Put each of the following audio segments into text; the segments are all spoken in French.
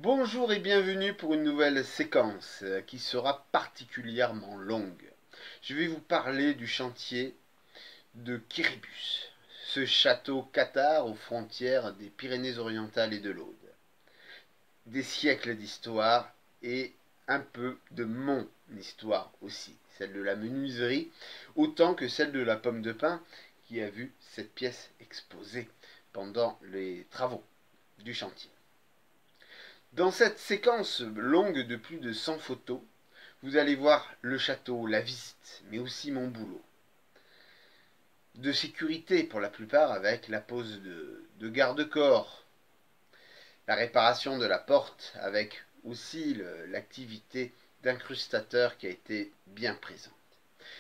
Bonjour et bienvenue pour une nouvelle séquence qui sera particulièrement longue. Je vais vous parler du chantier de Quéribus, ce château cathare aux frontières des Pyrénées-Orientales et de l'Aude. Des siècles d'histoire et un peu de mon histoire aussi, celle de la menuiserie, autant que celle de la pomme de pin qui a vu cette pièce exposée pendant les travaux du chantier. Dans cette séquence longue de plus de 100 photos, vous allez voir le château, la visite, mais aussi mon boulot. De sécurité pour la plupart avec la pose de garde-corps, la réparation de la porte avec aussi l'activité d'incrustateur qui a été bien présente.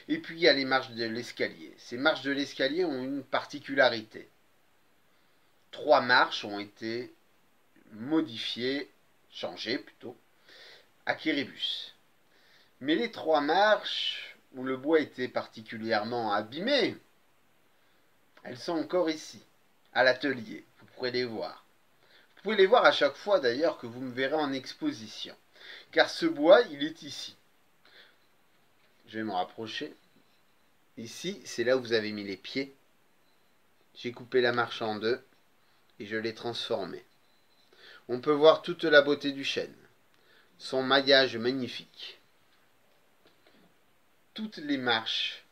Et puis il y a les marches de l'escalier. Ces marches de l'escalier ont une particularité. 3 marches ont été modifiées, changées plutôt, à Quéribus. Mais les 3 marches, où le bois était particulièrement abîmé, elles sont encore ici, à l'atelier. Vous pourrez les voir. Vous pouvez les voir à chaque fois d'ailleurs que vous me verrez en exposition. Car ce bois, il est ici. Je vais m'en rapprocher. Ici, c'est là où vous avez mis les pieds. J'ai coupé la marche en deux et je l'ai transformée. On peut voir toute la beauté du chêne. Son maillage magnifique. Toutes les marches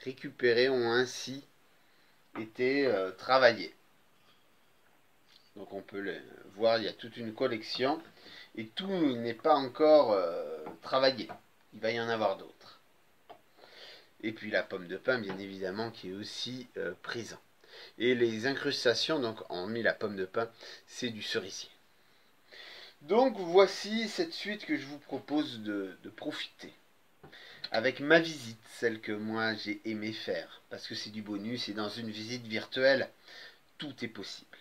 récupérées ont ainsi été travaillées. Donc on peut le voir, il y a toute une collection et tout n'est pas encore travaillé. Il va y en avoir d'autres. Et puis la pomme de pin, bien évidemment, qui est aussi présent. Et les incrustations, donc hormis la pomme de pin, c'est du cerisier. Donc voici cette suite que je vous propose de profiter. Avec ma visite, celle que moi j'ai aimé faire, parce que c'est du bonus et dans une visite virtuelle, tout est possible.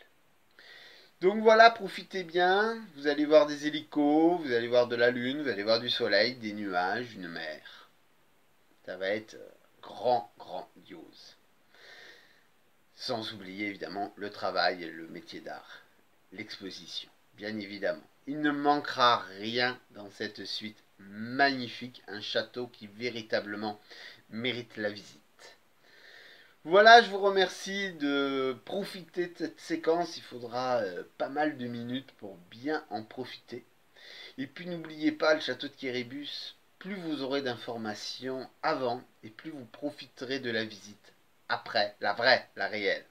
Donc voilà, profitez bien, vous allez voir des hélicos, vous allez voir de la lune, vous allez voir du soleil, des nuages, une mer. Ça va être grandiose. Sans oublier évidemment le travail et le métier d'art, l'exposition, bien évidemment. Il ne manquera rien dans cette suite magnifique, un château qui véritablement mérite la visite. Voilà, je vous remercie de profiter de cette séquence. Il faudra pas mal de minutes pour bien en profiter. Et puis n'oubliez pas, le château de Quéribus, plus vous aurez d'informations avant et plus vous profiterez de la visite après, la vraie, la réelle.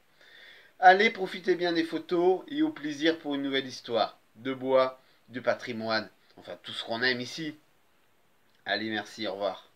Allez, profitez bien des photos et au plaisir pour une nouvelle histoire de bois, de patrimoine, enfin tout ce qu'on aime ici. Allez, merci, au revoir.